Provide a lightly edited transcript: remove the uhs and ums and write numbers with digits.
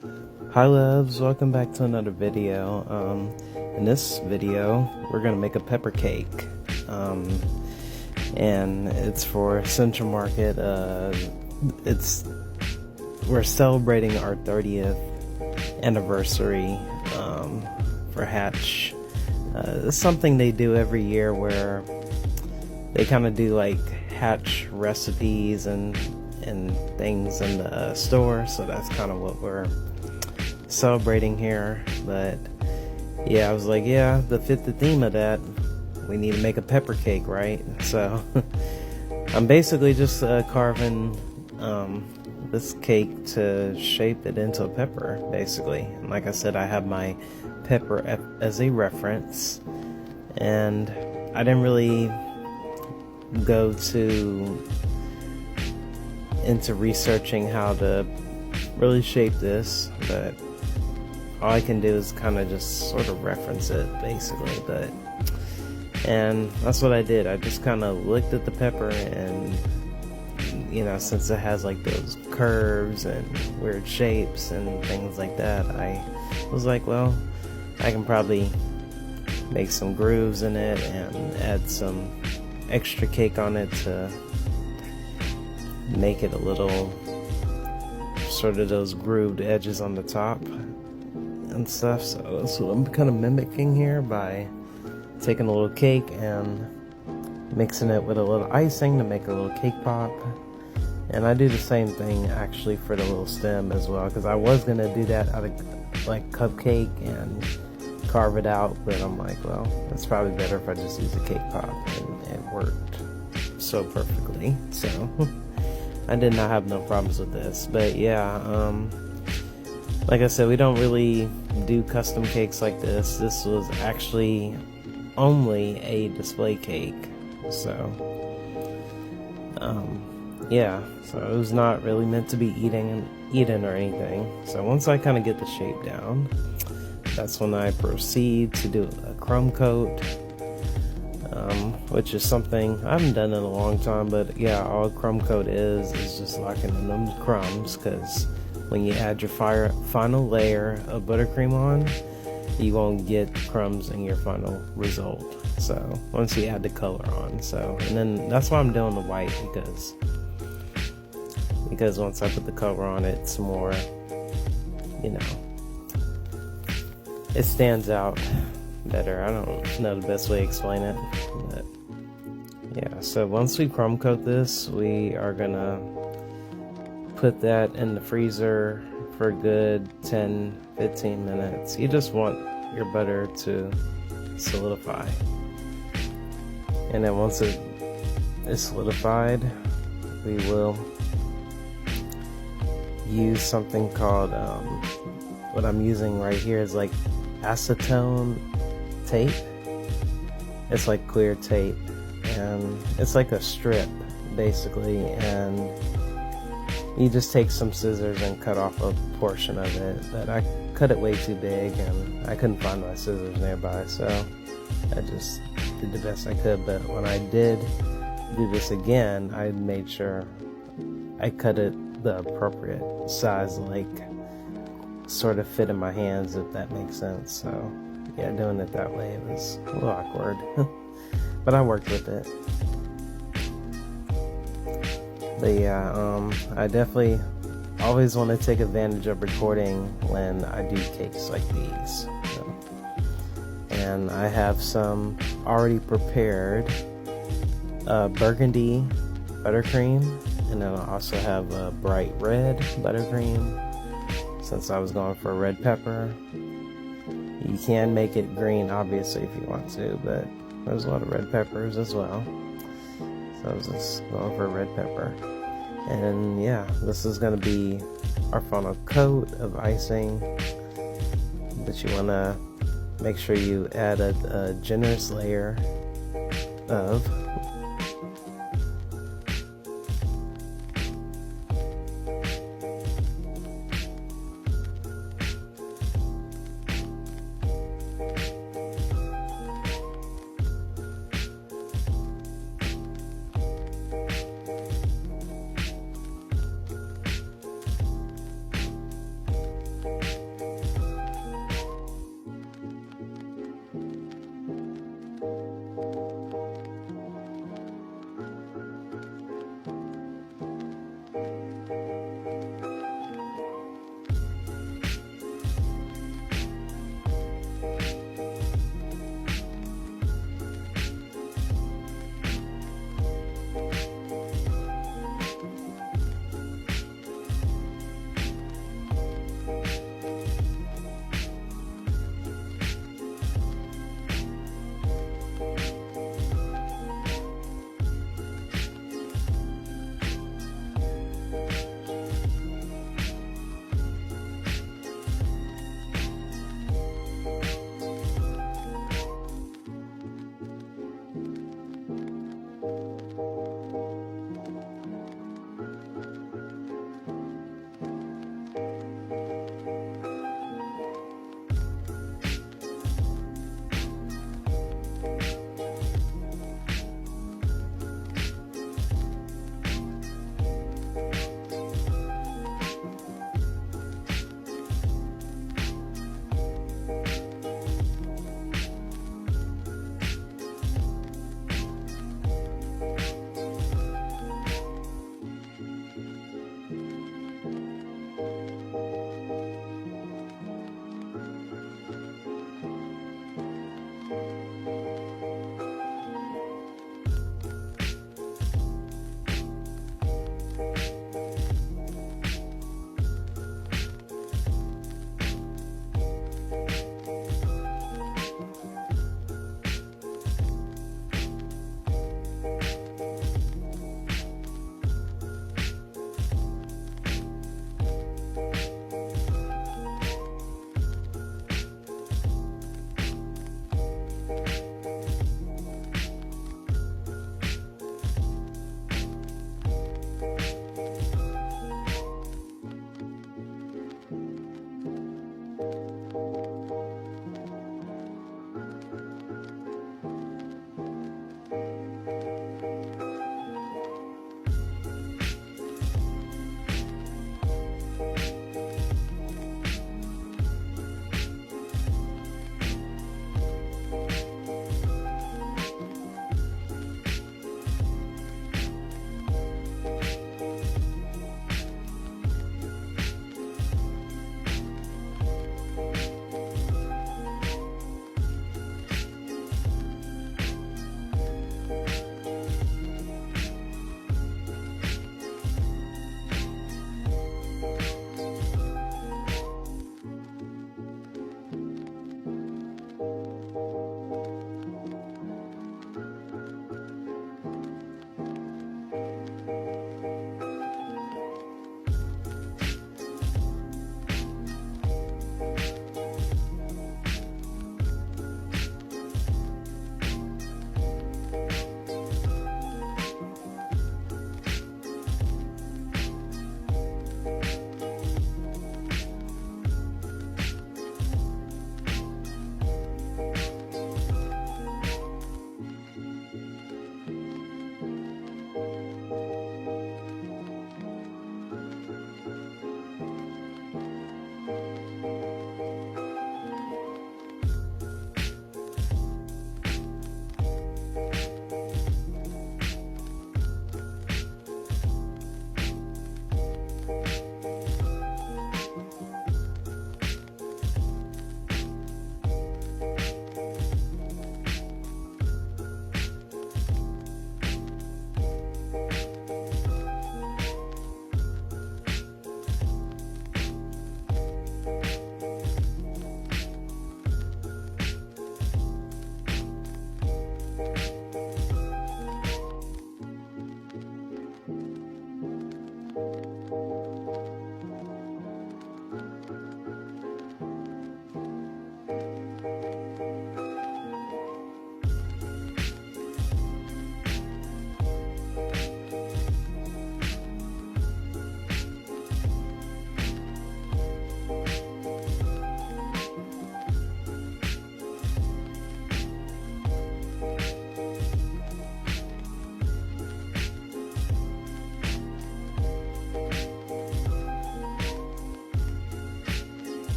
Hi loves, welcome back to another video. In this video, we're gonna make a pepper cake, and it's for Central Market. We're celebrating our 30th anniversary for Hatch. It's something they do every year where they kind of do like Hatch recipes and things in the store. So that's kind of what we're celebrating here. But yeah, I was like, yeah, to fit the theme of that, we need to make a pepper cake, right? So I'm basically just carving this cake to shape it into a pepper, basically. And like I said, I have my pepper as a reference, and I didn't really go into researching how to really shape this, but all I can do is kind of just sort of reference it, basically. And that's what I did. I just kind of looked at the pepper, and since it has like those curves and weird shapes and things like that, I was like, well, I can probably make some grooves in it and add some extra cake on it to make it a little sort of those grooved edges on the top and stuff. So that's what I'm kind of mimicking here by taking a little cake and mixing it with a little icing to make a little cake pop. And I do the same thing actually for the little stem as well, because I was gonna do that out of like cupcake and carve it out, but I'm like, well, it's probably better if I just use a cake pop, and it worked so perfectly. So I did not have no problems with this. But yeah, like I said, we don't really do custom cakes like this. This was actually only a display cake. So yeah, so it was not really meant to be eaten or anything. So once I kind of get the shape down, that's when I proceed to do a crumb coat, which is something I haven't done in a long time. But yeah, all a crumb coat is just locking in them crumbs, because when you add your final layer of buttercream on, you won't get crumbs in your final result. So once you add the color on, and then that's why I'm doing the white, because once I put the color on, it's more, it stands out better. I don't know the best way to explain it, but yeah. So once we crumb coat this, we are gonna put that in the freezer for a good 10-15 minutes. You just want your butter to solidify, and then once it is solidified, we will use something called what I'm using right here is like acetone tape. It's like clear tape, and it's like a strip basically, and you just take some scissors and cut off a portion of it. But I cut it way too big, and I couldn't find my scissors nearby, so I just did the best I could. But when I did do this again, I made sure I cut it the appropriate size, like sort of fit in my hands, if that makes sense. So yeah, doing it that way, it was a little awkward, but I worked with it. But yeah, I definitely always want to take advantage of recording when I do cakes like these. And I have some already prepared burgundy buttercream, and then I also have a bright red buttercream, since I was going for a red pepper. You can make it green, obviously, if you want to, but there's a lot of red peppers as well. So I was just going for a red pepper. And yeah, this is going to be our final coat of icing. But you want to make sure you add a generous layer of